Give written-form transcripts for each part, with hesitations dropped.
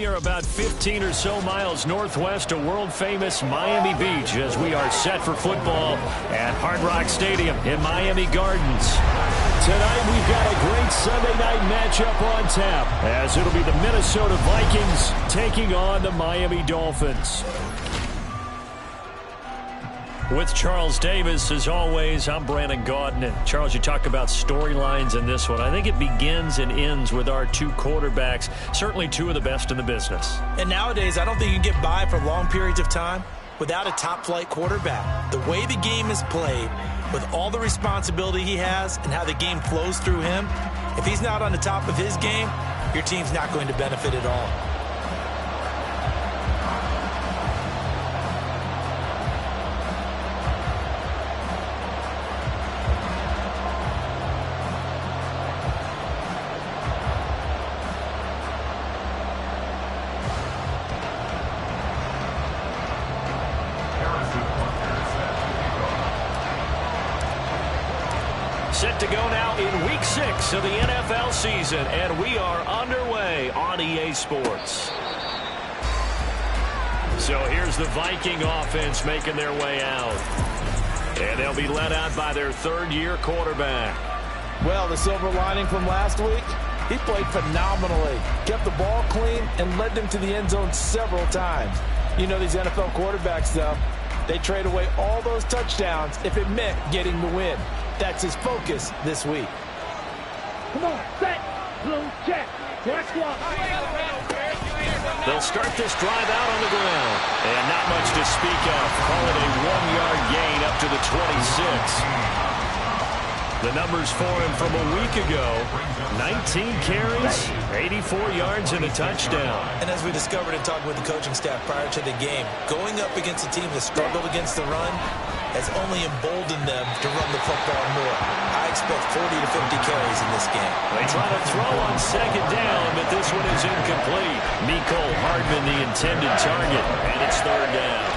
We are about 15 or so miles northwest of world-famous Miami Beach as we are set for football at Hard Rock Stadium in Miami Gardens. Tonight we've got a great Sunday night matchup on tap as it'll be the Minnesota Vikings taking on the Miami Dolphins. With Charles Davis, as always, I'm Brandon Gaudin. And Charles, you talk about storylines in this one. I think it begins and ends with our two quarterbacks, certainly two of the best in the business. And nowadays, I don't think you can get by for long periods of time without a top-flight quarterback. The way the game is played, with all the responsibility he has and how the game flows through him, if he's not on the top of his game, your team's not going to benefit at all. Set to go now in Week 6 of the NFL season, and we are underway on EA Sports. So here's the Viking offense making their way out. And they'll be led out by their third-year quarterback. Well, the silver lining from last week, he played phenomenally, kept the ball clean, and led them to the end zone several times. You know these NFL quarterbacks, though, they trade away all those touchdowns if it meant getting the win. That's his focus this week. Come on, set, blue, check, watch one. They'll start this drive out on the ground. And not much to speak of. Call it a 1-yard gain up to the 26. The numbers for him from a week ago, 19 carries, 84 yards, and a touchdown. And as we discovered in talking with the coaching staff prior to the game, going up against a team that struggled against the run has only emboldened them to run the football more. I expect 40 to 50 carries in this game. They try to throw on second down, but this one is incomplete. Mecole Hardman, the intended target, and it's third down.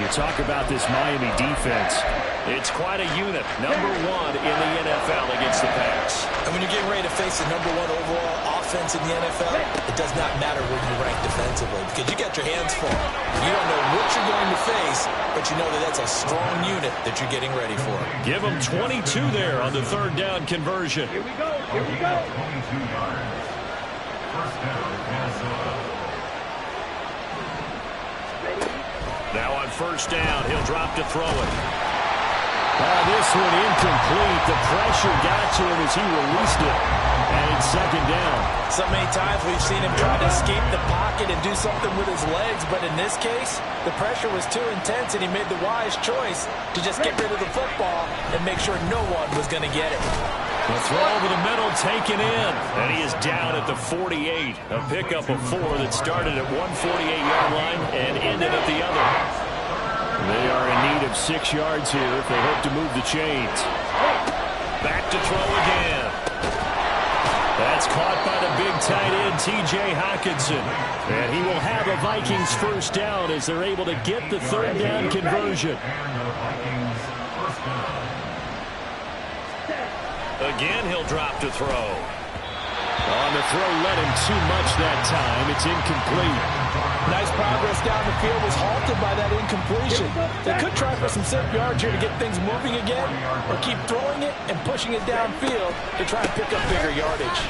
You talk about this Miami defense. It's quite a unit. Number 1 in the NFL against the pass. And when you're getting ready to face the number 1 overall offense in the NFL, it does not matter where you rank defensively because you got your hands full. You don't know what you're going to face, but you know that that's a strong unit that you're getting ready for. Give them 22 there on the third down conversion. Here we go, here we go. 22 yards. First down, Minnesota. Now on first down, he'll drop to throw it. This one incomplete. The pressure got to him as he released it. And it's second down. So many times we've seen him try to escape the pocket and do something with his legs, but in this case, the pressure was too intense and he made the wise choice to just get rid of the football and make sure no one was going to get it. The throw over the middle taken in. And he is down at the 48. A pickup of 4 that started at 148-yard line and ended at the other. They are in need of 6 yards here if they hope to move the chains. Back to throw again. That's caught by the big tight end, T.J. Hockenson. And he will have a Vikings first down as they're able to get the third down conversion. Again, he'll drop to throw. On the throw, let him too much that time. It's incomplete. Nice progress down the field was halted by that incompletion. They could try for some safe yards here to get things moving again, or keep throwing it and pushing it downfield to try and pick up bigger yardage.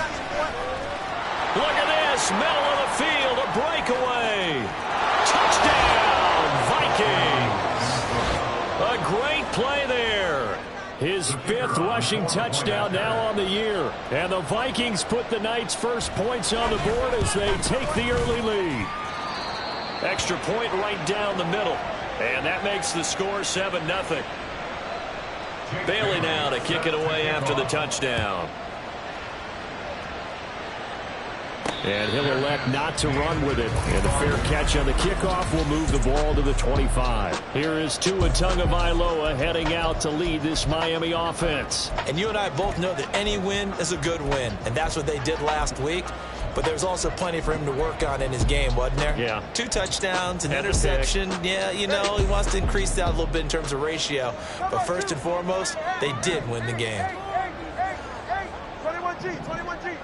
Look at this, middle of the field, a breakaway. Touchdown, Vikings. A great play there. His 5th rushing touchdown now on the year. And the Vikings put the night's first points on the board as they take the early lead. Extra point right down the middle. And that makes the score 7-0. Bailey now to kick it away after the touchdown. And he'll elect not to run with it. And a fair catch on the kickoff will move the ball to the 25. Here is Tua Tagovailoa heading out to lead this Miami offense. And you and I both know that any win is a good win. And that's what they did last week. But there's also plenty for him to work on in his game, wasn't there? Yeah. 2 touchdowns, an interception. Yeah, you know, he wants to increase that a little bit in terms of ratio. But first and foremost, they did win the game. 21G, 21G.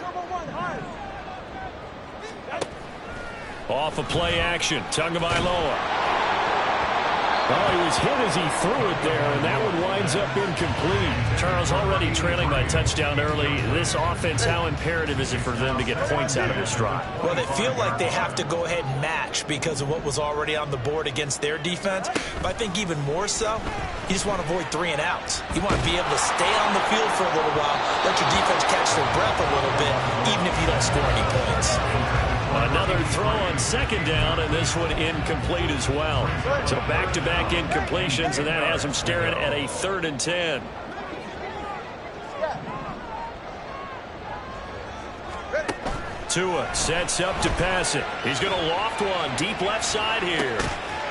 Double one, hard. Off of play action, Tagovailoa. Well, he was hit as he threw it there, and that one winds up incomplete. Charles, already trailing by touchdown early. This offense, how imperative is it for them to get points out of this drive? Well, they feel like they have to go ahead and match because of what was already on the board against their defense. But I think even more so, you just want to avoid 3 and outs. You want to be able to stay on the field for a little while, let your defense catch their breath a little bit, even if you don't score any points. Another throw on second down, and this one incomplete as well. So back-to-back incompletions, and that has him staring at a 3rd and 10. Tua sets up to pass it. He's going to loft one deep left side here.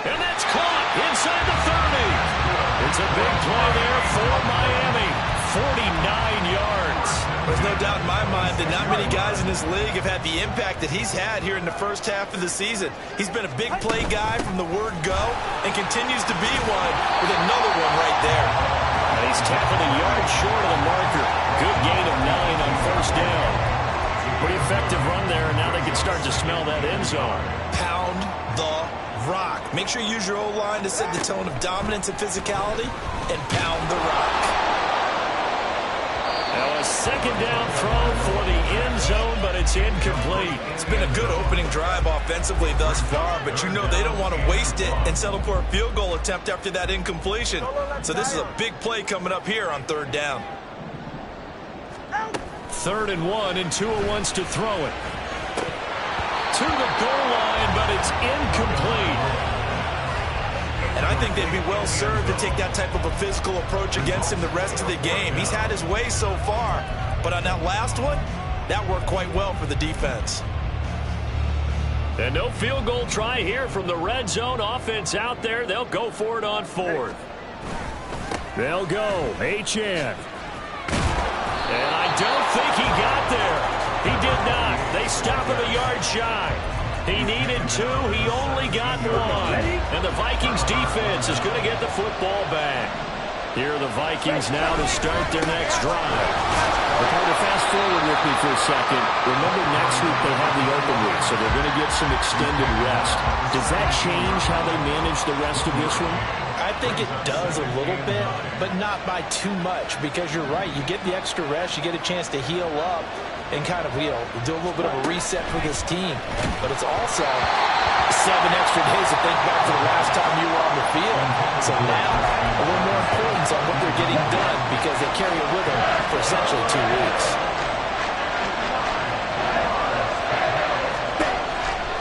And that's caught inside the 30. It's a big play there for Miami. 49 yards. There's no doubt in my mind that not many guys in this league have had the impact that he's had here in the first half of the season. He's been a big play guy from the word go and continues to be one with another one right there. And he's tackled a yard short of the marker. Good gain of 9 on first down. Pretty effective run there, and now they can start to smell that end zone. Pound the rock. Make sure you use your O-line to set the tone of dominance and physicality, and pound the rock. Now a second down throw for the end zone, but it's incomplete. It's been a good opening drive offensively thus far, but you know they don't want to waste it and settle for a field goal attempt after that incompletion. So this is a big play coming up here on 3rd down. 3rd and 1, and Tua wants to throw it. To the goal line, but it's incomplete. And I think they'd be well served to take that type of a physical approach against him the rest of the game. He's had his way so far, but on that last one, that worked quite well for the defense. And no field goal try here from the red zone offense out there. They'll go for it on 4th. They'll go. H.N. And I don't think he got there. He did not. They stop him a yard shy. He needed 2. He only got 1. And the Vikings defense is going to get the football back. Here are the Vikings now to start their next drive. Ricardo, fast forward with me for a second. Remember, next week they have the open week, so they're going to get some extended rest. Does that change how they manage the rest of this one? I think it does a little bit, but not by too much, because you're right. You get the extra rest. You get a chance to heal up and kind of do a little bit of a reset for this team. But it's also 7 extra days to think back to the last time you were on the field. So now, a little more importance on what they're getting done because they carry it with them for essentially 2 weeks.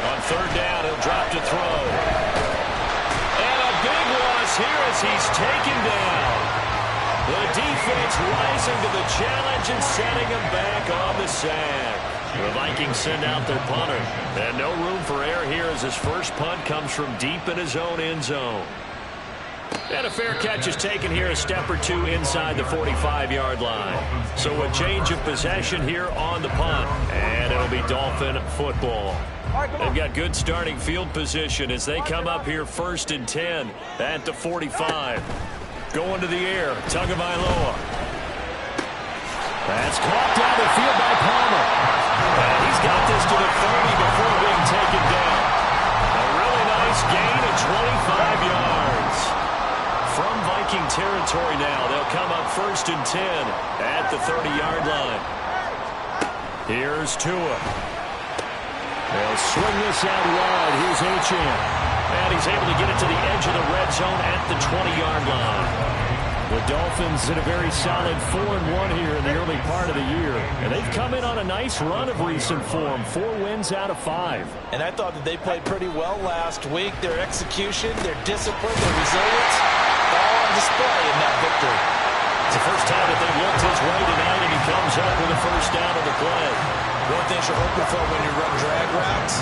On 3rd down, he'll drop to throw. And a big loss here as he's taken down. The defense rising to the challenge and setting him back on the sack. The Vikings send out their punter. And no room for error here as his first punt comes from deep in his own end zone. And a fair catch is taken here, a step or 2 inside the 45-yard line. So a change of possession here on the punt. And it'll be Dolphin football. They've got good starting field position as they come up here 1st and 10 at the 45. Going to the air, Tagovailoa. That's caught down the field by Palmer. And he's got this to the 30 before being taken down. A really nice gain of 25 yards. From Viking territory now, they'll come up 1st and 10 at the 30-yard line. Here's Tua. They'll swing this out wide. Here's H.N. And he's able to get it to the edge of the red zone at the 20-yard line. The Dolphins in a very solid 4-1 here in the early part of the year. And they've come in on a nice run of recent form. 4 wins out of 5. And I thought that they played pretty well last week. Their execution, their discipline, their resilience, all on display in that victory. It's the first time that they've looked his way tonight, and he comes up with a first down of the play. One thing you're hoping for when you run drag routes,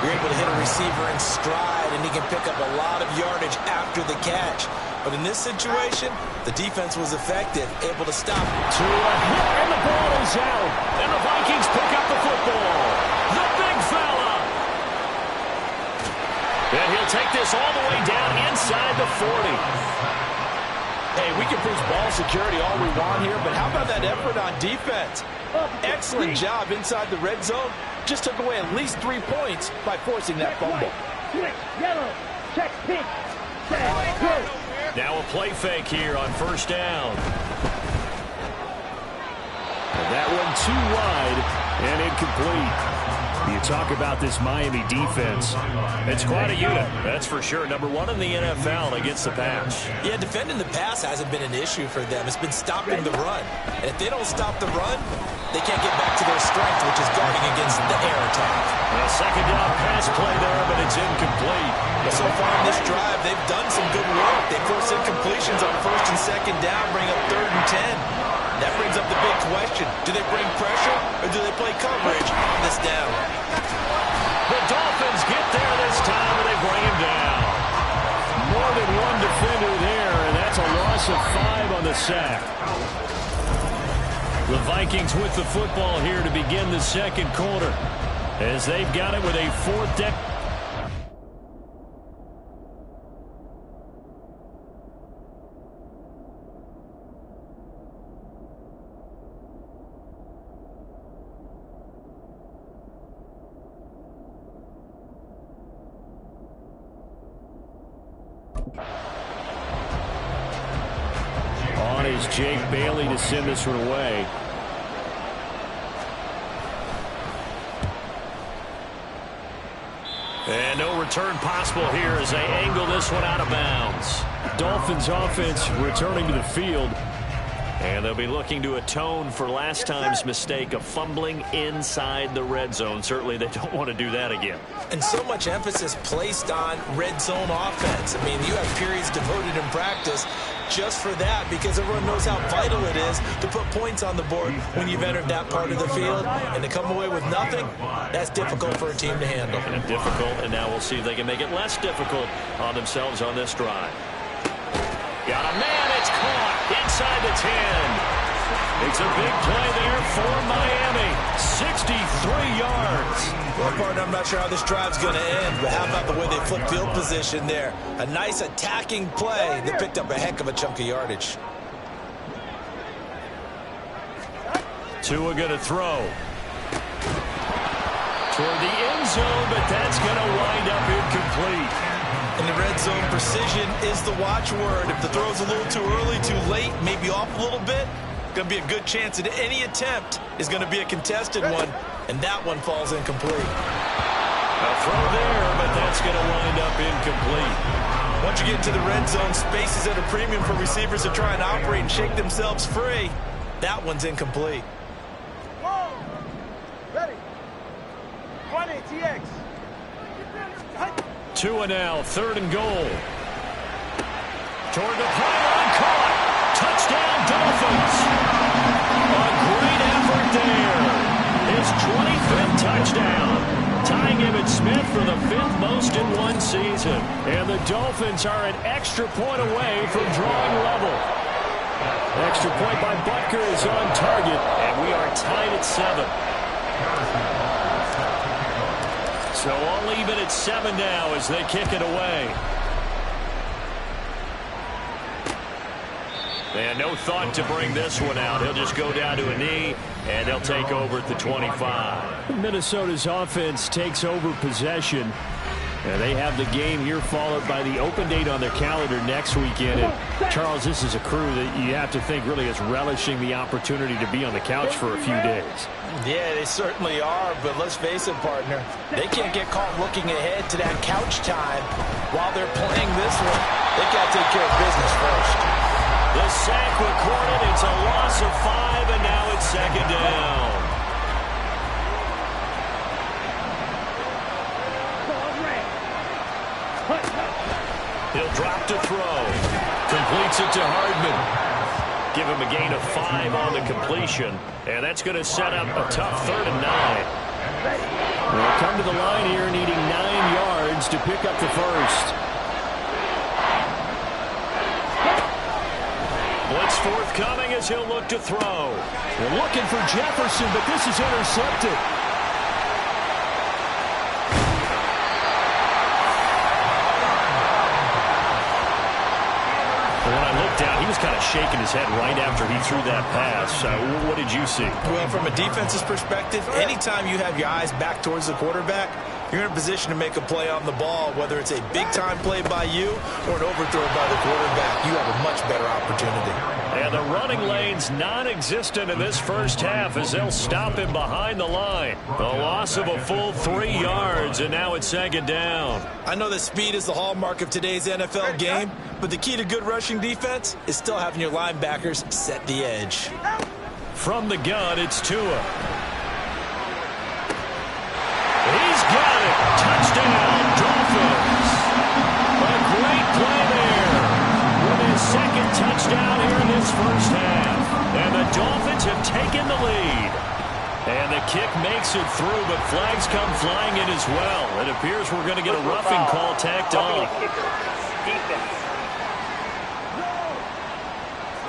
you're able to hit a receiver in stride, and he can pick up a lot of yardage after the catch. But in this situation, the defense was effective, able to stop. To a hit, and the ball is out. And the Vikings pick up the football. The big fella. And he'll take this all the way down inside the 40. Hey, we can preach ball security all we want here, but how about that effort on defense? Excellent job inside the red zone, just took away at least 3 points by forcing that fumble. Switch, yellow, check pink, set, go. Now a play fake here on first down. And that one too wide and incomplete. You talk about this Miami defense. It's quite a unit, that's for sure. Number 1 in the NFL against the pass. Yeah, defending the pass hasn't been an issue for them. It's been stopping the run. And if they don't stop the run, they can't get back to their strength, which is guarding against the air attack. A second down pass play there, but it's incomplete. But so far in this drive, they've done some good work. They force incompletions on first and second down, bring up 3rd and 10. That brings up the big question. Do they bring pressure or do they play coverage on this down? The Dolphins get there this time and they bring him down. More than one defender there, and that's a loss of 5 on the sack. The Vikings with the football here to begin the second quarter as they've got it with a 4th down. On is Jake Bailey to send this one away. And no return possible here as they angle this one out of bounds. Dolphins offense returning to the field. And they'll be looking to atone for last time's mistake of fumbling inside the red zone. Certainly they don't want to do that again. And so much emphasis placed on red zone offense. I mean, you have periods devoted in practice just for that because everyone knows how vital it is to put points on the board when you've entered that part of the field. And to come away with nothing, that's difficult for a team to handle. And difficult, and now we'll see if they can make it less difficult on themselves on this drive. Got a man, it's caught inside the 10. It's a big play there for Miami. 63 yards. Well, partner, I'm not sure how this drive's going to end, but how about the way they flip field position there? A nice attacking play that picked up a heck of a chunk of yardage. Tua going to throw. Toward the end zone, but that's going to wind up incomplete. In the red zone, precision is the watchword. If the throw's a little too early, too late, maybe off a little bit, going to be a good chance that any attempt is going to be a contested one, and that one falls incomplete. A throw there, but that's going to wind up incomplete. Once you get into the red zone, space is at a premium for receivers to try and operate and shake themselves free. That one's incomplete. Whoa! Ready. 20 TX. Tua now, 3rd and goal. Toward the pylon, caught. Touchdown, Dolphins. A great effort there. His 25th touchdown. Tying Emmitt Smith for the 5th most in one season. And the Dolphins are an extra point away from drawing level. Extra point by Butker is on target. And we are tied at 7. So all even at 7 now as they kick it away. And no thought to bring this one out. He'll just go down to a knee, and they'll take over at the 25. Minnesota's offense takes over possession. And they have the game here followed by the open date on their calendar next weekend. And Charles, this is a crew that you have to think really is relishing the opportunity to be on the couch for a few days. Yeah, they certainly are, but let's face it, partner. They can't get caught looking ahead to that couch time while they're playing this one. They got to take care of business first. The sack recorded. It's a loss of 5, and now it's 2nd down. He'll drop to throw. Completes it to Hardman. Give him a gain of 5 on the completion. And that's going to set up a tough 3rd and 9. They'll come to the line here needing 9 yards to pick up the first. Blitz forthcoming as he'll look to throw. They're looking for Jefferson, but this is intercepted. When I looked down, he was kind of shaking his head right after he threw that pass. What did you see? Well, from a defense's perspective, anytime you have your eyes back towards the quarterback, you're in a position to make a play on the ball, whether it's a big-time play by you or an overthrow by the quarterback. You have a much better opportunity. And the running lane's non-existent in this first half as they'll stop him behind the line. A loss of a full 3 yards, and now it's second down. I know that speed is the hallmark of today's NFL game, but the key to good rushing defense is still having your linebackers set the edge. From the gun, it's Tua. He's got it. Touchdown, Dolphins. A great play there with his second touchdown here in this first half. And the Dolphins have taken the lead. And the kick makes it through, but flags come flying in as well. It appears we're going to get a roughing call tacked on.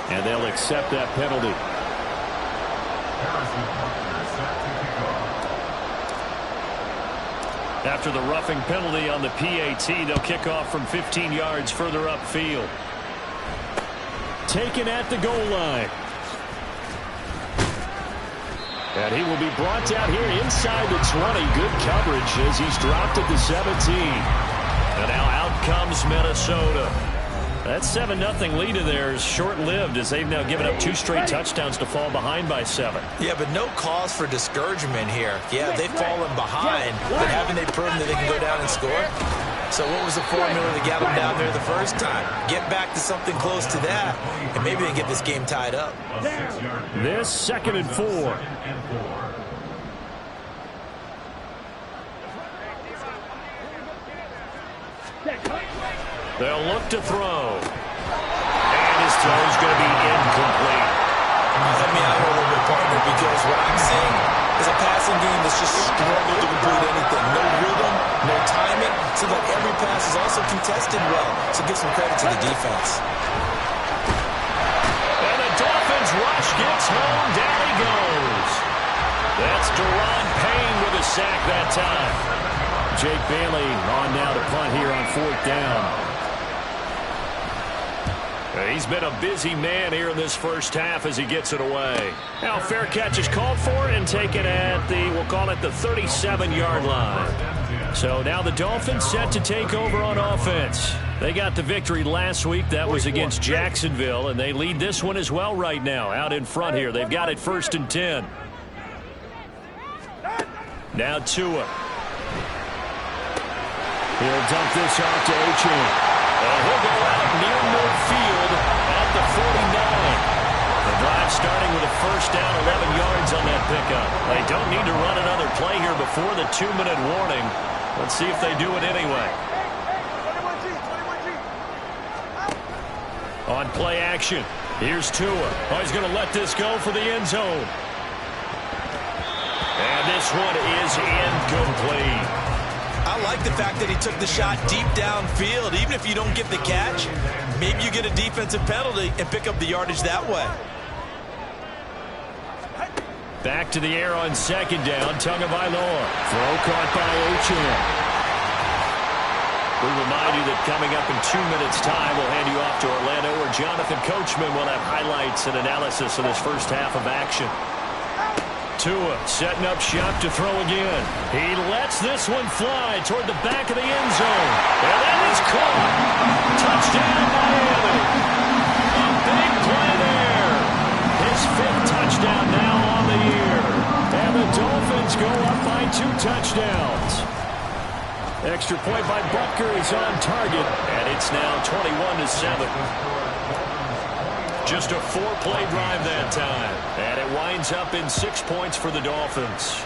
And they'll accept that penalty. After the roughing penalty on the PAT, they'll kick off from 15 yards further upfield. Taken at the goal line. And he will be brought down here inside the 20. Good coverage as he's dropped at the 17. And now out comes Minnesota. That 7-0 lead of theirs short-lived as they've now given up 2 straight touchdowns to fall behind by 7. Yeah, but no cause for discouragement here. Yeah, they've fallen behind, but haven't they proven that they can go down and score? So what was the formula to get them down there the first time? Get back to something close to that, and maybe they get this game tied up. This 2nd and 4. They'll look to throw. And his throw is going to be incomplete. Let me out a little bit, partner, because what I'm seeing is a passing game that's just struggled to complete anything. No rhythm, no timing. Seems like every pass is also contested well. So give some credit to the defense. And the Dolphins rush gets home. Down he goes. That's Deron Payne with a sack that time. Jake Bailey on now to punt here on 4th down. He's been a busy man here in this first half as he gets it away. Now fair catch is called for and taken at the, we'll call it the 37-yard line. So now the Dolphins set to take over on offense. They got the victory last week. That was against Jacksonville, and they lead this one as well right now. Out in front here. They've got it 1st and 10. Now Tua. He'll dump this off to Achane. And he'll go out near midfield at the 49. The drive starting with a first down, 11 yards on that pickup. They don't need to run another play here before the 2-minute warning. Let's see if they do it anyway. On play action, here's Tua. Oh, he's going to let this go for the end zone. And this one is incomplete. I like the fact that he took the shot deep downfield. Even if you don't get the catch, maybe you get a defensive penalty and pick up the yardage that way. Back to the air on 2nd down. Tagovailoa. Throw caught by Achane. We remind you that coming up in 2 minutes' time, we'll hand you off to Orlando, where Jonathan Coachman will have highlights and analysis of this first half of action. Tua setting up shop to throw again. He lets this one fly toward the back of the end zone. And that is caught. Touchdown, Miami. A big play there. His 5th touchdown now on the year. And the Dolphins go up by 2 touchdowns. Extra point by Butker is on target. And it's now 21-7. Just a 4-play drive that time. And it winds up in 6 points for the Dolphins.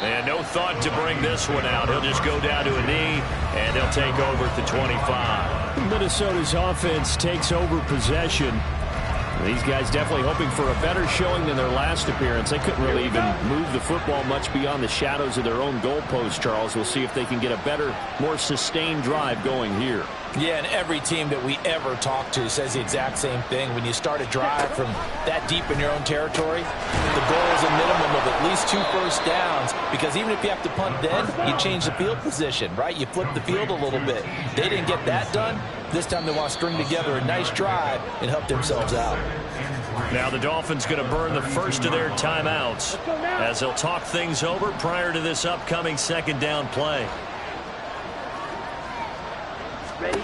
And no thought to bring this one out. He'll just go down to a knee, and they'll take over at the 25. Minnesota's offense takes over possession. These guys definitely hoping for a better showing than their last appearance. They couldn't really even move the football much beyond the shadows of their own goalpost, Charles. We'll see if they can get a better, more sustained drive going here. Yeah, and every team that we ever talk to says the exact same thing. When you start a drive from that deep in your own territory, the goal is a minimum of at least 2 first downs, because even if you have to punt then, you change the field position, right? You flip the field a little bit. They didn't get that done. This time they want to string together a nice drive and help themselves out. Now the Dolphins going to burn the first of their timeouts as they'll talk things over prior to this upcoming second down play. Ready?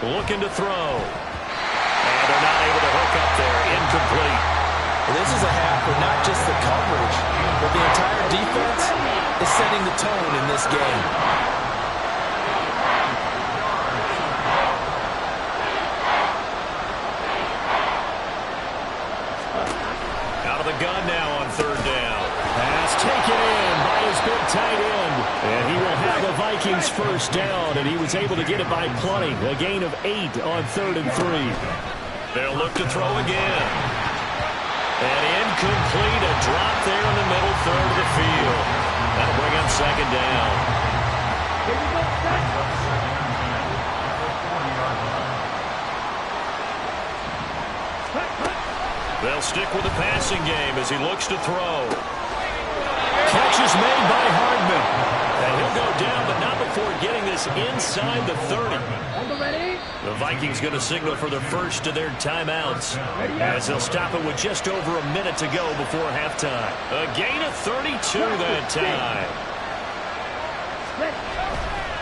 Looking to throw. And they're not able to hook up there. Incomplete. Well, this is a half where not just the coverage, but the entire defense is setting the tone in this game. Out of the gun now on third down. Pass taken in by his big tight end. And he will have the Vikings first down, and he was able to get it by plenty. A gain of 8 on 3rd and 3. They'll look to throw again. And incomplete. A drop there in the middle third of the field. That'll bring up second down. Here we go, set. They'll stick with the passing game as he looks to throw. Catch is made by Hardman. And he'll go down, but not before getting this inside the 30. On the ready? The Vikings going to signal for the first of their timeouts as they'll stop it with just over a minute to go before halftime. A gain of 32 that time.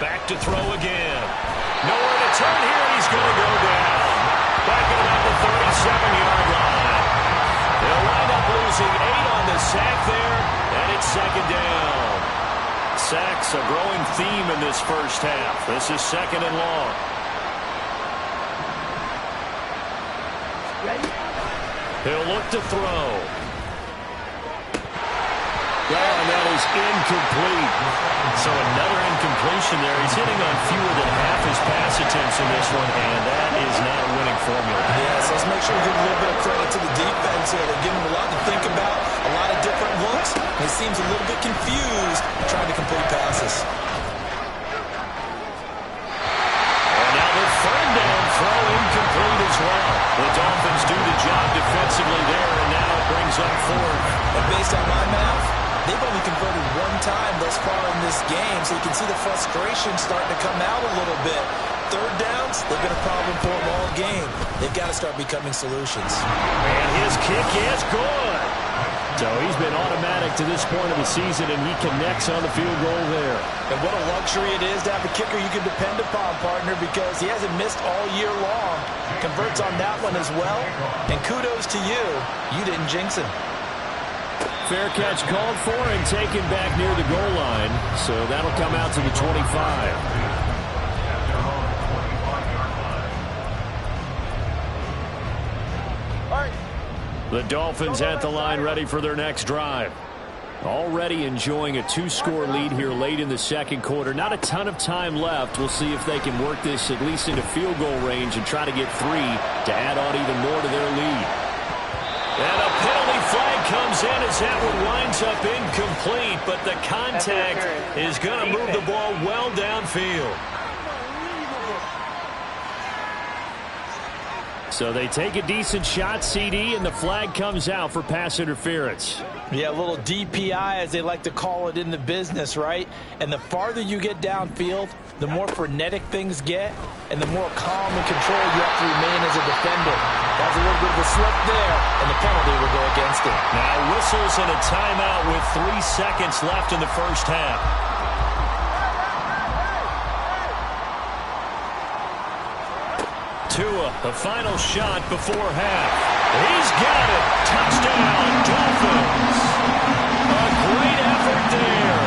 Back to throw again. Nowhere to turn here, and he's going to go down. Back at about the 37-yard line. They'll wind up losing 8 on the sack there, and it's second down. Sacks a growing theme in this first half. This is second and long. Ready? He'll look to throw. Well, and that is incomplete. So another incompletion there. He's hitting on fewer than half his pass attempts in this one, and that is not a winning formula. Yes, let's make sure we give a little bit of credit to the defense here. They're giving him a lot to think about, a lot of different looks. He seems a little bit confused trying to complete passes. And now the third down throw incomplete as well. The Dolphins do the job defensively there, and now it brings up fourth. And based on my math, they've only converted 1 time thus far in this game, so you can see the frustration starting to come out a little bit. Third downs, they've been a problem for them all game. They've got to start becoming solutions. And his kick is good. So he's been automatic to this point of the season, and he connects on the field goal there. And what a luxury it is to have a kicker you can depend upon, partner, because he hasn't missed all year long. Converts on that one as well. And kudos to you. You didn't jinx him. Fair catch called for and taken back near the goal line. So that'll come out to the 25. The Dolphins at the line ready for their next drive. Already enjoying a 2-score lead here late in the second quarter. Not a ton of time left. We'll see if they can work this at least into field goal range and try to get 3 to add on even more to their lead. And a penalty flag comes in as that one winds up incomplete, but the contact is going to move the ball well downfield. So they take a decent shot, CD, and the flag comes out for pass interference. Yeah, a little DPI, as they like to call it in the business, right? And the farther you get downfield, the more frenetic things get, and the more calm and control you have to remain as a defender. That's a little bit of a slip there, and the penalty will go against it. Now whistles and a timeout with 3 seconds left in the first half. Tua, the final shot before half. He's got it. Touchdown, Dolphins. A great effort there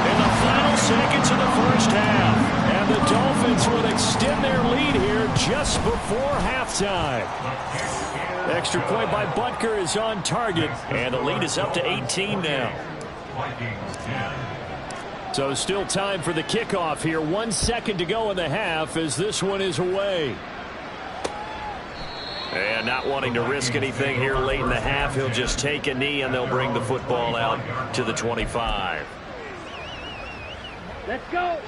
in the final seconds of the first half. And the Dolphins will extend their lead here just before halftime. Extra point by Butker is on target. And the lead is up to 18 now. So still time for the kickoff here. 1 second to go in the half as this one is away. And not wanting to risk anything here late in the half, he'll just take a knee and they'll bring the football out to the 25. Let's go.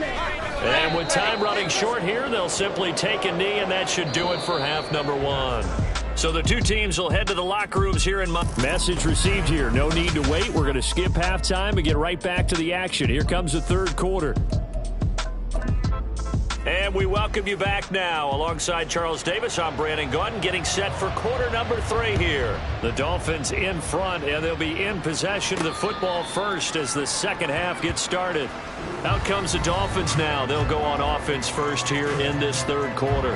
And with time running short here, they'll simply take a knee, and that should do it for half number one. So the two teams will head to the locker rooms here in Message received here. No need to wait. We're going to skip halftime and get right back to the action. Here comes the third quarter. And we welcome you back now. Alongside Charles Davis, I'm Brandon Gaudin, getting set for quarter number 3 here. The Dolphins in front, and they'll be in possession of the football first as the second half gets started. Out comes the Dolphins now. They'll go on offense first here in this third quarter.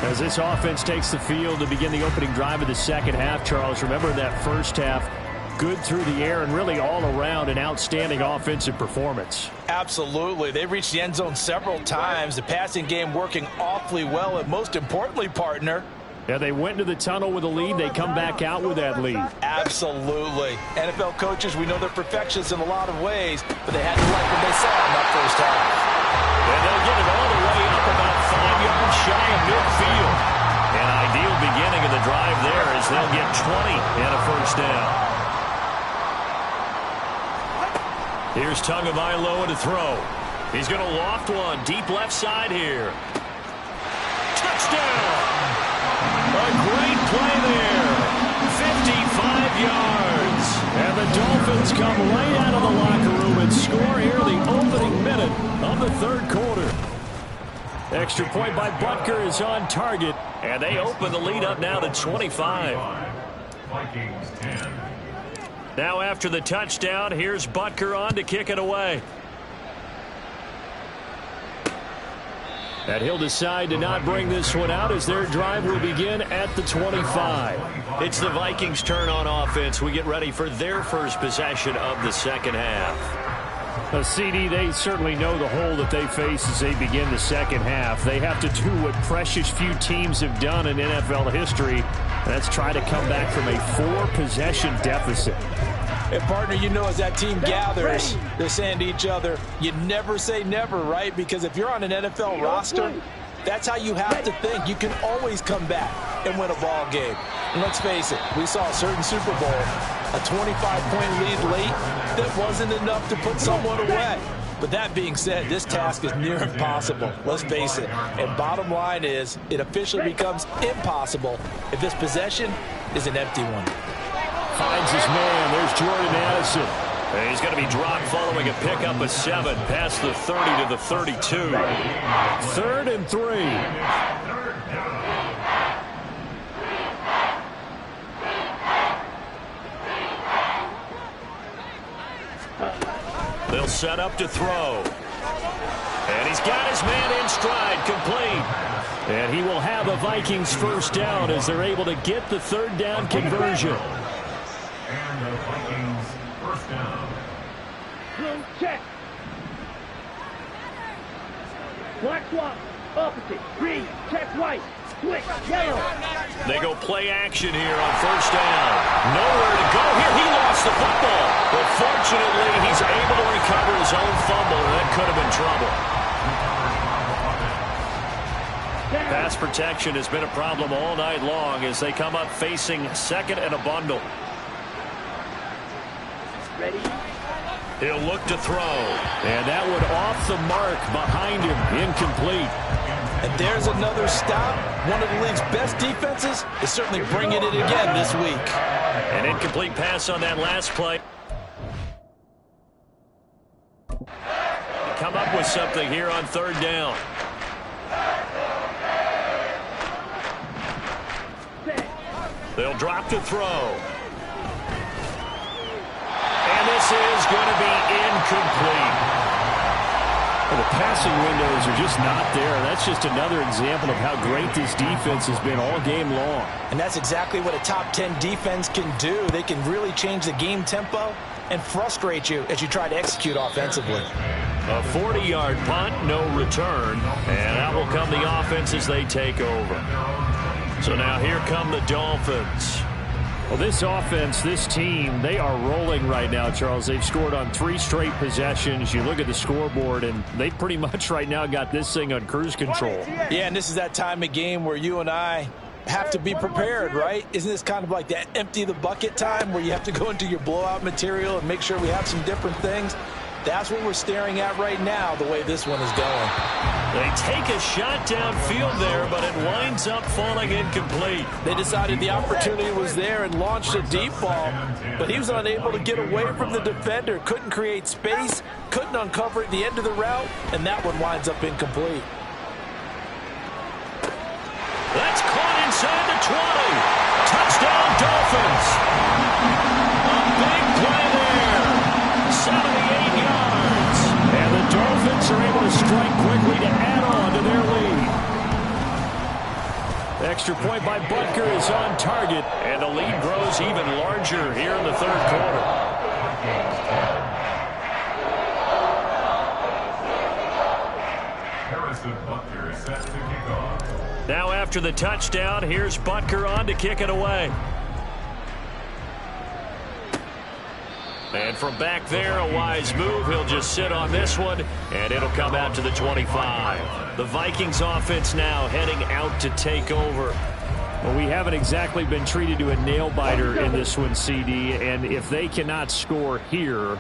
As this offense takes the field to begin the opening drive of the second half, Charles, remember that first half, good through the air and really all around an outstanding offensive performance. Absolutely. They reached the end zone several times. The passing game working awfully well, and most importantly, partner, yeah, they went into the tunnel with a lead. They come back out with that lead. Absolutely. NFL coaches, we know they're perfectionists in a lot of ways, but they had to like what they saw in that first half. And they'll get it all the way up about 5 yards shy of midfield. An ideal beginning of the drive there as they'll get 20 and a first down. Here's Tagovailoa to throw. He's going to loft one deep left side here. Touchdown! A great play there. 55 yards. And the Dolphins come right out of the locker room and score here the opening minute of the third quarter. Extra point by Butker is on target. And they open the lead up now to 25. Vikings 10. Now after the touchdown, here's Butker on to kick it away. And he'll decide to not bring this one out as their drive will begin at the 25. It's the Vikings' turn on offense. We get ready for their first possession of the second half. CD, they certainly know the hole that they face as they begin the second half. They have to do what precious few teams have done in NFL history. That's try to come back from a 4-possession deficit. And, partner, you know, as that team gathers, they're saying to each other, you never say never, right? Because if you're on an NFL roster, that's how you have to think. You can always come back and win a ball game. And let's face it, we saw a certain Super Bowl, a 25-point lead late that wasn't enough to put someone away. But that being said, this task is near impossible. Let's face it. And bottom line is, it officially becomes impossible if this possession is an empty one. Finds his man. There's Jordan Addison. And he's going to be dropped following a pickup of 7 past the 30 to the 32. 3rd and 3. They'll set up to throw. And he's got his man in stride, complete. And he will have a Vikings first down as they're able to get the third down conversion. And the Vikings first down. Blue check. Black swap. Opposite. Green. Check white. Switch. Yellow. They go play action here on first down. Nowhere to go here. He lost the football. But fortunately, he's able to recover his own fumble. That could have been trouble. Pass protection has been a problem all night long as they come up facing second and a bundle. Ready? He'll look to throw. And that one off the mark behind him. Incomplete. And there's another stop. One of the league's best defenses is certainly bringing it again this week. An incomplete pass on that last play. Come up with something here on third down. They'll drop to throw. And this is going to be incomplete. Well, the passing windows are just not there. That's just another example of how great this defense has been all game long. And that's exactly what a top 10 defense can do. They can really change the game tempo and frustrate you as you try to execute offensively. A 40-yard punt, no return. And out will come the offense as they take over. So now here come the Dolphins. Well, this offense, this team, they are rolling right now, Charles. They've scored on 3 straight possessions. You look at the scoreboard, and they pretty much right now got this thing on cruise control. Yeah, and this is that time of game where you and I have to be prepared, right? Isn't this kind of like that empty the bucket time where you have to go into your blowout material and make sure we have some different things? That's what we're staring at right now, the way this one is going. They take a shot downfield there, but it winds up falling incomplete. They decided the opportunity was there and launched a deep ball, but he was unable to get away from the defender, couldn't create space, couldn't uncover at the end of the route, and that one winds up incomplete. That's caught inside the 20. Touchdown, Dolphins. A big play there. 78 yards. And the Dolphins are able to strike quickly to add on to their lead. Extra point by Butker is on target, and the lead grows even larger here in the third quarter. Harrison Butker set to kick off. Now after the touchdown, here's Butker on to kick it away. And from back there, a wise move. He'll just sit on this one, and it'll come out to the 25. The Vikings offense now heading out to take over. Well, we haven't exactly been treated to a nail-biter in this one, CD, and if they cannot score here,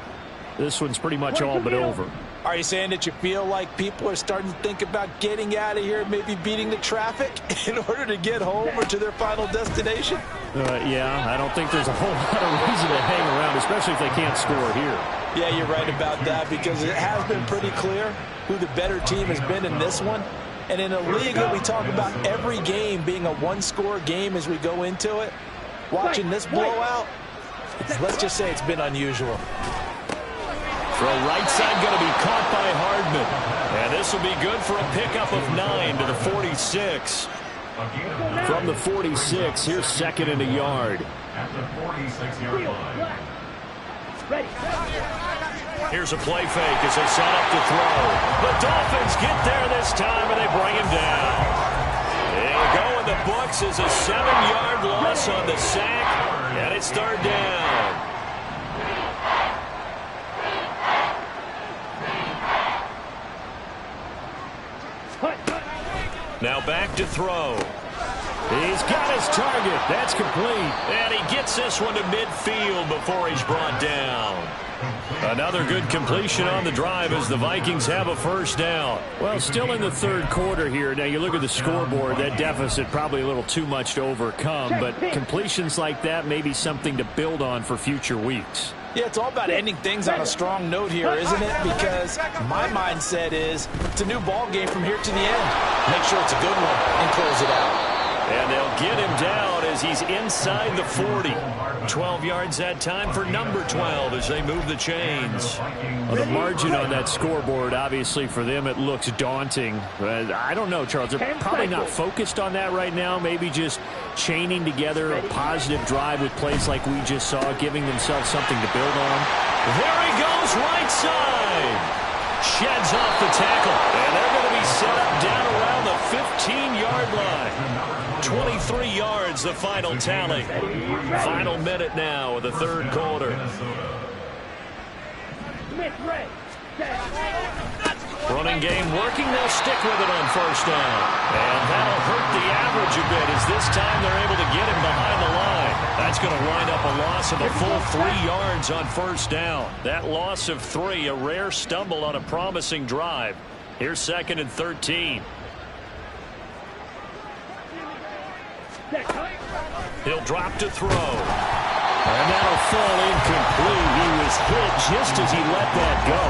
this one's pretty much all but over. Are you saying that you feel like people are starting to think about getting out of here, maybe beating the traffic in order to get home or to their final destination? Yeah, I don't think there's a whole lot of reason to hang around, especially if they can't score here. Yeah, you're right about that, because it has been pretty clear who the better team has been in this one. And in a league that we talk about every game being a one-score game as we go into it, watching this blowout, let's just say it's been unusual. Throw right side going to be caught by Hardman. And this will be good for a pickup of 9 to the 46. From the 46, here's second and a yard. At the 46-yard line. Ready. Here's a play fake as they set up to throw. The Dolphins get there this time, and they bring him down. It'll go in the books as a 7-yard loss on the sack, and it's third down. Now back to throw. He's got his target. That's complete. And he gets this one to midfield before he's brought down. Another good completion on the drive as the Vikings have a first down. Well, still in the third quarter here. Now, you look at the scoreboard, that deficit probably a little too much to overcome, but completions like that may be something to build on for future weeks. Yeah, it's all about ending things on a strong note here, isn't it? Because my mindset is it's a new ball game from here to the end. Make sure it's a good one and close it out. And they'll get him down as he's inside the 40. 12 yards that time for number 12 as they move the chains. Well, the margin on that scoreboard, obviously for them, it looks daunting. But I don't know, Charles. They're probably not focused on that right now. Maybe just chaining together a positive drive with plays like we just saw, giving themselves something to build on. There he goes, right side. Sheds off the tackle. And they're going to be set up down around the 15-yard line. 23 yards, the final tally. Final minute now of the third quarter. Running game working. They'll stick with it on first down. And that'll hurt the average a bit as this time they're able to get him behind the line. That's going to wind up a loss of a full 3 yards on first down. That loss of 3, a rare stumble on a promising drive. Here's second and 13. He'll drop to throw. And that'll fall incomplete. He was hit just as he let that go.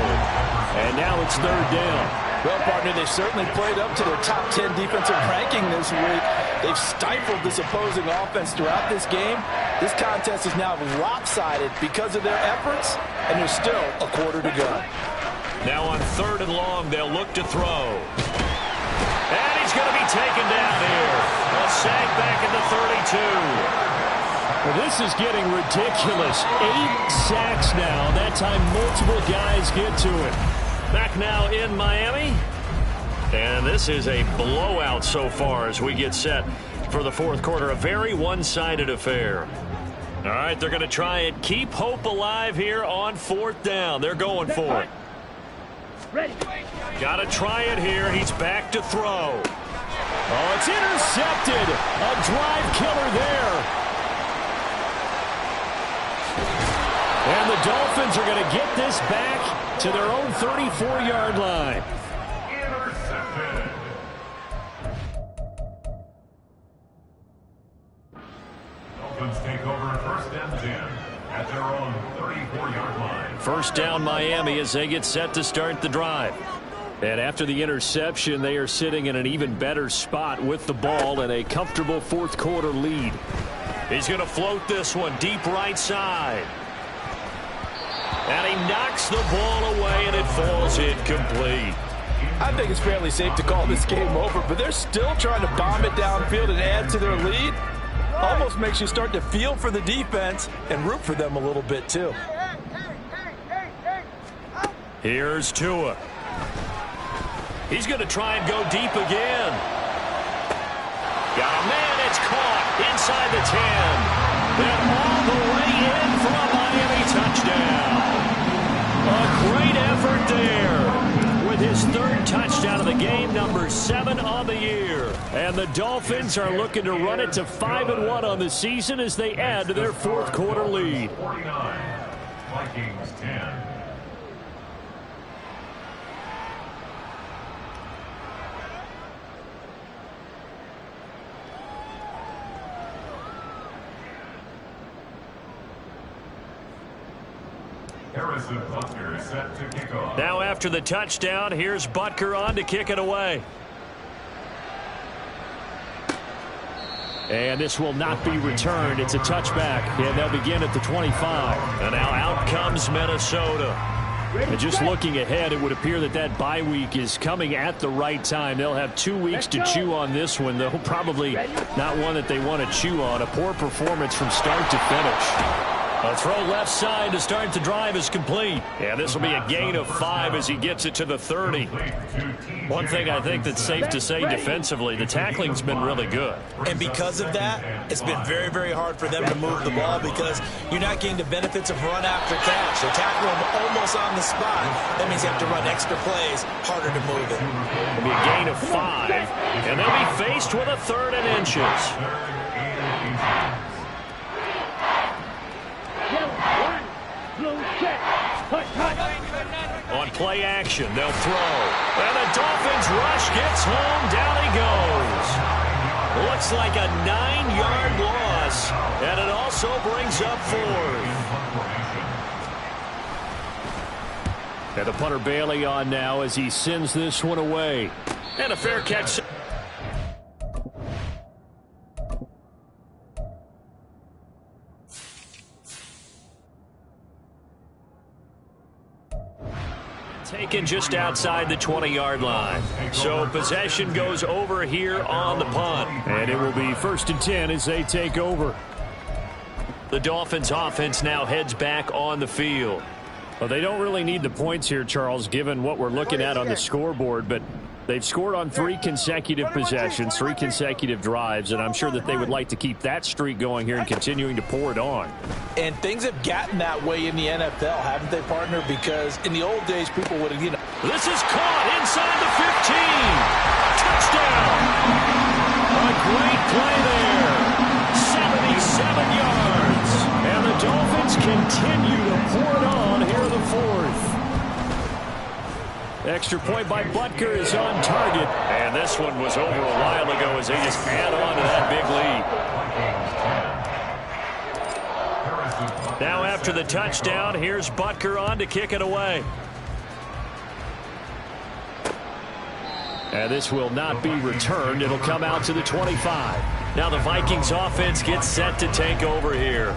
And now it's third down. Well, partner, they certainly played up to their top 10 defensive ranking this week. They've stifled this opposing offense throughout this game. This contest is now lopsided because of their efforts, and there's still a quarter to go. Now on third and long, they'll look to throw. And he's going to be taken down here. A sack back at the 32. Well, this is getting ridiculous. 8 sacks now. That time multiple guys get to it. Back now in Miami. And this is a blowout so far as we get set for the fourth quarter. A very one-sided affair. All right, they're going to try and keep hope alive here on fourth down. They're going for it. Ready. Got to try it here. He's back to throw. Oh, it's intercepted. A drive killer there. And the the Dolphins are going to get this back to their own 34-yard line. Intercepted. Dolphins take over first and 10 at their own 34-yard line. First down Miami as they get set to start the drive. And after the interception, they are sitting in an even better spot with the ball and a comfortable fourth quarter lead. He's going to float this one deep right side. And he knocks the ball away, and it falls incomplete. I think it's fairly safe to call this game over, but they're still trying to bomb it downfield and add to their lead. Almost makes you start to feel for the defense and root for them a little bit, too. Here's Tua. He's going to try and go deep again. Got a man, it's caught inside the 10. Then all the way in for a Miami touchdown. A great effort there with his third touchdown of the game, number 7 on the year. And the Dolphins are looking to run it to 5-1 on the season as they add to their fourth quarter lead. 49. Vikings 10. Butker is set to kick off. Now after the touchdown, here's Butker on to kick it away. And this will not be returned. It's a touchback, and they'll begin at the 25. And now out comes Minnesota. And just looking ahead, it would appear that that bye week is coming at the right time. They'll have 2 weeks to chew on this one, though probably not one that they want to chew on. A poor performance from start to finish. A throw left side to start the drive is complete. Yeah, this will be a gain of 5 as he gets it to the 30. One thing I think that's safe to say defensively, the tackling's been really good. And because of that, it's been very, very hard for them to move the ball because you're not getting the benefits of run after catch. They tackle them almost on the spot. That means you have to run extra plays, harder to move it. It'll be a gain of 5, and they'll be faced with a 3rd and inches. On play action, they'll throw. And the Dolphins rush gets home. Down he goes. Looks like a 9-yard loss. And it also brings up 4th. And the punter Bailey on now as he sends this one away. And a fair catch. Taken just outside the 20-yard line. So possession goes over here on the punt. And it will be 1st and 10 as they take over. The Dolphins offense now heads back on the field. Well, they don't really need the points here, Charles, given what we're looking at on the scoreboard, but they've scored on 3 consecutive possessions, 3 consecutive drives, and I'm sure that they would like to keep that streak going here and continuing to pour it on. And things have gotten that way in the NFL, haven't they, partner? Because in the old days, people would have, This is caught inside the 15. Touchdown. A great play there. 77 yards. And the Dolphins continue to pour it on here in the 4th. Extra point by Butker is on target. And this one was over a while ago as they just add on to that big lead. Now after the touchdown, here's Butker on to kick it away. And this will not be returned. It'll come out to the 25. Now the Vikings offense gets set to take over here.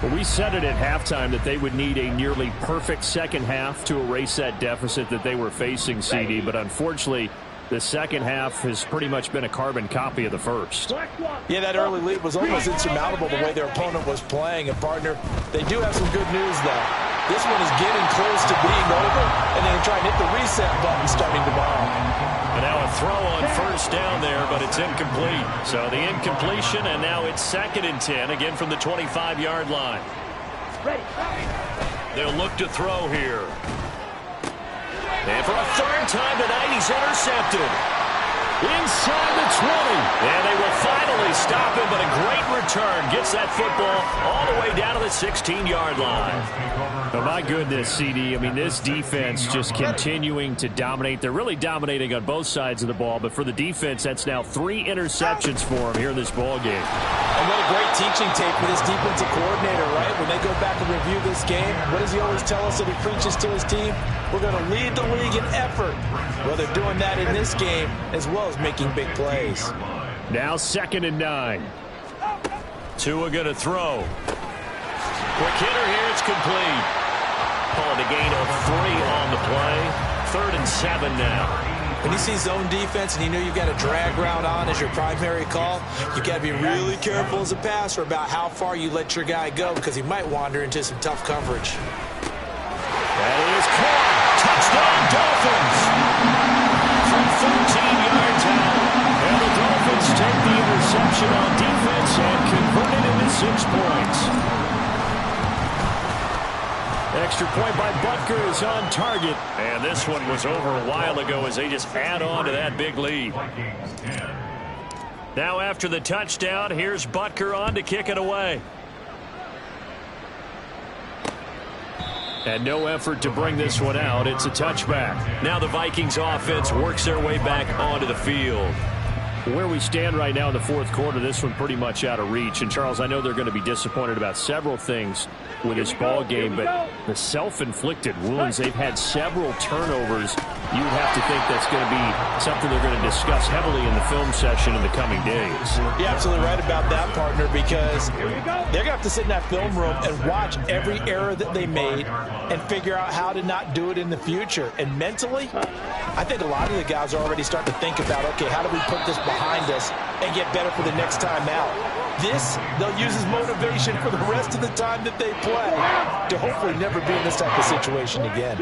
Well, we said it at halftime that they would need a nearly perfect second half to erase that deficit that they were facing, CD. But unfortunately, the second half has pretty much been a carbon copy of the first. Yeah, that early lead was almost insurmountable the way their opponent was playing. And, partner, they do have some good news, though. This one is getting close to being over, and they're trying to hit the reset button starting tomorrow. And now a throw on 1st down there, but it's incomplete. So the incompletion, and now it's 2nd and 10, again from the 25-yard line. They'll look to throw here. And for a 3rd time tonight, he's intercepted. Inside the 20. And they will finally stop him, but a great return. return. Gets that football all the way down to the 16-yard line. Oh, my goodness, CD. I mean, this defense just continuing to dominate. They're really dominating on both sides of the ball, but for the defense, that's now 3 interceptions for them here in this ball game. And what a great teaching tape for this defensive coordinator, right? When they go back and review this game, what does he always tell us that he preaches to his team? We're going to lead the league in effort. Well, they're doing that in this game as well as making big plays. Now 2nd and 9. Tua going to throw. Quick hitter here. It's complete. Calling a gain of 3 on the play. 3rd and 7 now. When you see zone defense and you know you've got a drag route on as your primary call, you've got to be really careful as a passer about how far you let your guy go because he might wander into some tough coverage. That is caught. Touchdown, Dolphins. From 13 yards out. And the Dolphins take the interception on defense and convert it into 6 points. Extra point by Butker is on target. And this one was over a while ago as they just add on to that big lead. Now after the touchdown, here's Butker on to kick it away. And no effort to bring this one out. It's a touchback. Now the Vikings offense works their way back onto the field. Where we stand right now in the 4th quarter, this one pretty much out of reach. And, Charles, I know they're going to be disappointed about several things with this ball game, but the self-inflicted wounds, they've had several turnovers. You have to think that's going to be something they're going to discuss heavily in the film session in the coming days. You're absolutely right about that, partner, because they're going to have to sit in that film room and watch every error that they made and figure out how to not do it in the future. And mentally, I think a lot of the guys are already starting to think about, okay, how do we put this behind us and get better for the next time out? This, they'll use as motivation for the rest of the time that they play to hopefully never be in this type of situation again.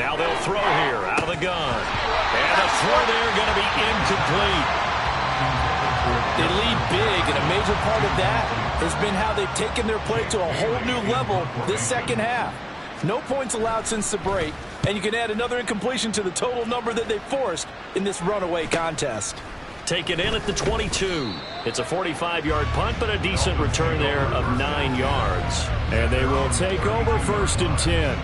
Now they'll throw here out of the gun. And a throw there going to be incomplete. They lead big, and a major part of that has been how they've taken their play to a whole new level this second half. No points allowed since the break, and you can add another incompletion to the total number that they forced in this runaway contest. Taken in at the 22. It's a 45-yard punt, but a decent return there of 9 yards. And they will take over 1st and 10.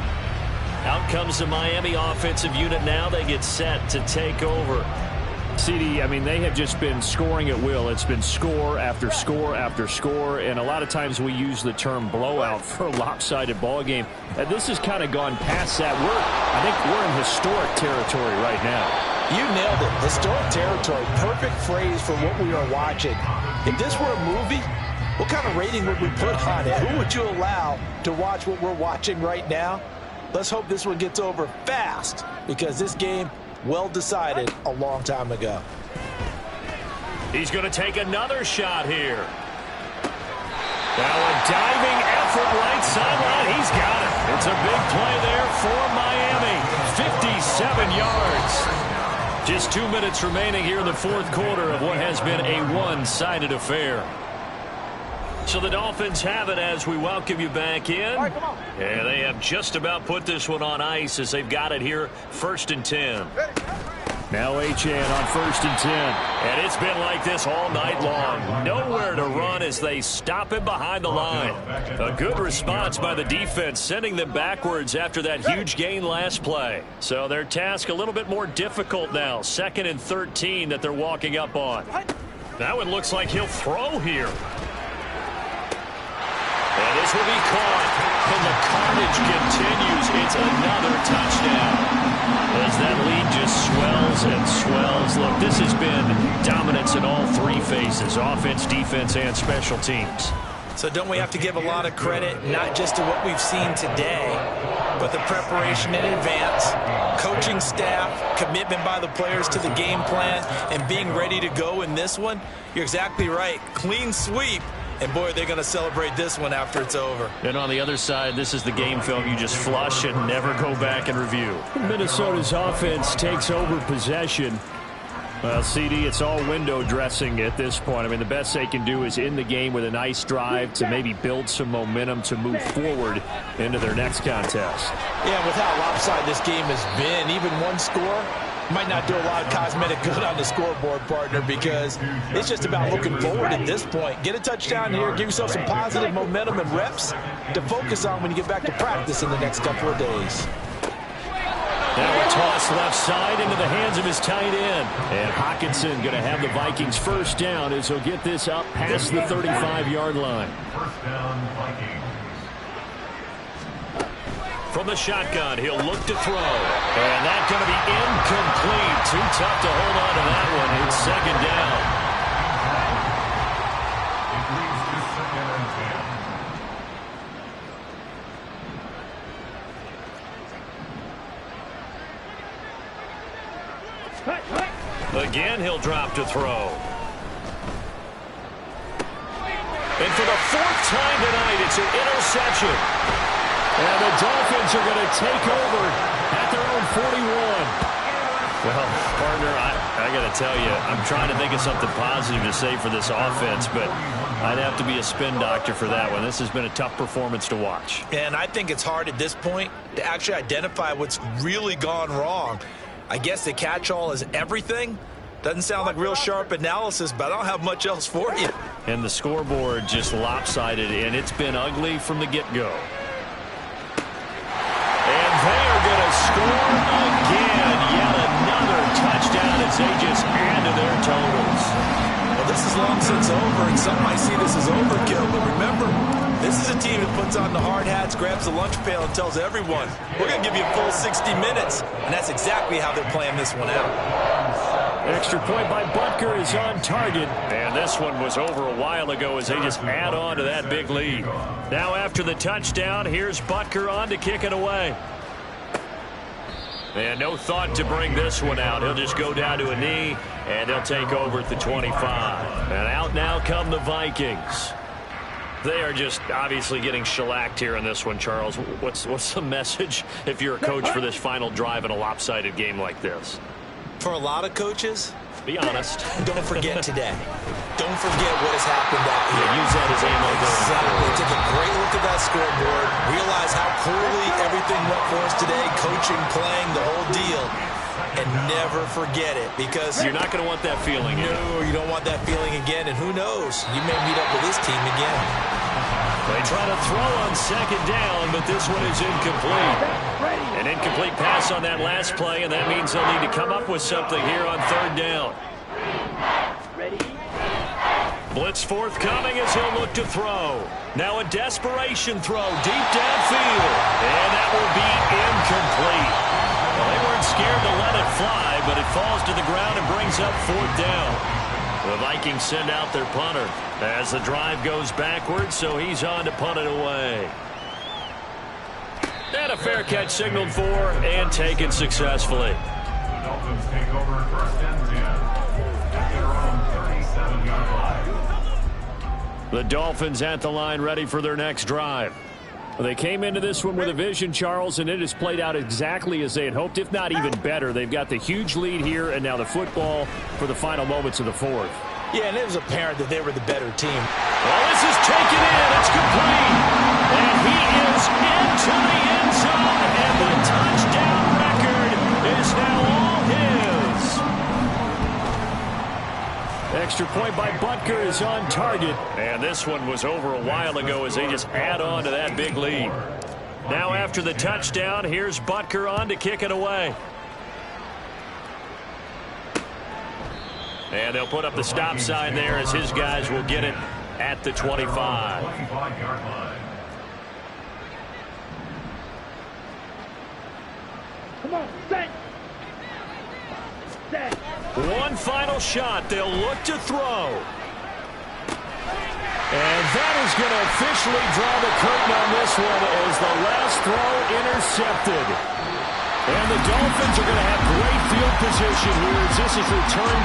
Out comes the Miami offensive unit now. They get set to take over. CD, I mean, they have just been scoring at will. It's been score after score after score, and a lot of times we use the term blowout for a lopsided ball game. This has kind of gone past that. I think we're in historic territory right now. You nailed it. Historic territory. Perfect phrase for what we are watching. If this were a movie, what kind of rating would we put on it? Who would you allow to watch what we're watching right now? Let's hope this one gets over fast, because this game, well decided a long time ago. He's going to take another shot here. Now a diving effort right sideline. He's got it. It's a big play there for Miami. 57 yards. Just 2 minutes remaining here in the 4th quarter of what has been a one-sided affair. So the Dolphins have it as we welcome you back in. All right, come on. And they have just about put this one on ice as they've got it here 1st and 10. Now Achane on 1st and 10. And it's been like this all night long. Nowhere to run as they stop him behind the line. A good response by the defense, sending them backwards after that huge gain last play. So their task a little bit more difficult now. 2nd and 13 that they're walking up on. That one looks like he'll throw here. And this will be caught. And the carnage continues. It's another touchdown. As that lead just swells and swells. Look, this has been dominance in all 3 phases. Offense, defense, and special teams. So don't we have to give a lot of credit, not just to what we've seen today, but the preparation in advance, coaching staff, commitment by the players to the game plan, and being ready to go in this one? You're exactly right. Clean sweep. And, boy, they're going to celebrate this one after it's over. And on the other side, this is the game film you just flush and never go back and review. Minnesota's offense takes over possession. Well, CD, it's all window dressing at this point. I mean, the best they can do is in the game with a nice drive to maybe build some momentum to move forward into their next contest. Yeah, with how lopsided this game has been, even one score, Might not do a lot of cosmetic good on the scoreboard, partner, because it's just about looking forward at this point. Get a touchdown here, give yourself some positive momentum and reps to focus on when you get back to practice in the next couple of days. Now a toss left side into the hands of his tight end. And Hockenson going to have the Vikings first down as he'll get this up past the 35-yard line. First down, Vikings. From the shotgun, he'll look to throw. And that's going to be incomplete. Too tough to hold on to that one. It's second down. It leads to second and 10. Again, he'll drop to throw. And for the fourth time tonight, it's an interception. And the Dolphins are going to take over at their own 41. Well, partner, I got to tell you, I'm trying to think of something positive to say for this offense, but I'd have to be a spin doctor for that one. This has been a tough performance to watch. And I think it's hard at this point to actually identify what's really gone wrong. I guess the catch-all is everything. Doesn't sound like real sharp analysis, but I don't have much else for you. And the scoreboard just lopsided, and it's been ugly from the get-go. And they are going to score again. Yet another touchdown as they just add to their totals. Well, this is long since over, and some might see this as overkill. But remember, this is a team that puts on the hard hats, grabs the lunch pail, and tells everyone, we're going to give you a full 60 minutes. And that's exactly how they're playing this one out. Extra point by Butker is on target. And this one was over a while ago as they just add on to that big lead. Now after the touchdown, here's Butker on to kick it away. And no thought to bring this one out. He'll just go down to a knee, and they'll take over at the 25. And out now come the Vikings. They are just obviously getting shellacked here in this one, Charles. What's the message if you're a coach for this final drive in a lopsided game like this? For a lot of coaches, be honest. Don't forget today. Don't forget what has happened out here. Yeah, use that as ammo going forward. Take a great look at that scoreboard. Realize how poorly everything went for us today. Coaching, playing, the whole deal. And never forget it, because you're not going to want that feeling. No, you don't want that feeling again. And who knows? You may meet up with this team again. They try to throw on second down, but this one is incomplete. An incomplete pass on that last play, and that means they'll need to come up with something here on third down. Blitz forthcoming as he'll look to throw. Now a desperation throw deep downfield, and that will be incomplete. Well, they weren't scared to let it fly, but it falls to the ground and brings up fourth down. The Vikings send out their punter as the drive goes backwards, so he's on to punt it away. And a fair catch signaled for and taken successfully. The Dolphins take over first and 10 at their own 37-yard line. The Dolphins at the line ready for their next drive. They came into this one with a vision, Charles, and it has played out exactly as they had hoped, if not even better. They've got the huge lead here, and now the football for the final moments of the fourth. Yeah, and it was apparent that they were the better team. Well, this is taken in. It's complete. And he is into the end zone, and the touchdown record is now all his. Extra point by Butker is on target. And this one was over a while ago as they just add on to that big lead. Now after the touchdown, here's Butker on to kick it away. And they'll put up the stop sign there as his guys will get it at the 25. 25-yard line. Come on, set. Set. One final shot. They'll look to throw. And that is going to officially draw the curtain on this one as the last throw intercepted. And the Dolphins are going to have great field position here as this is returned.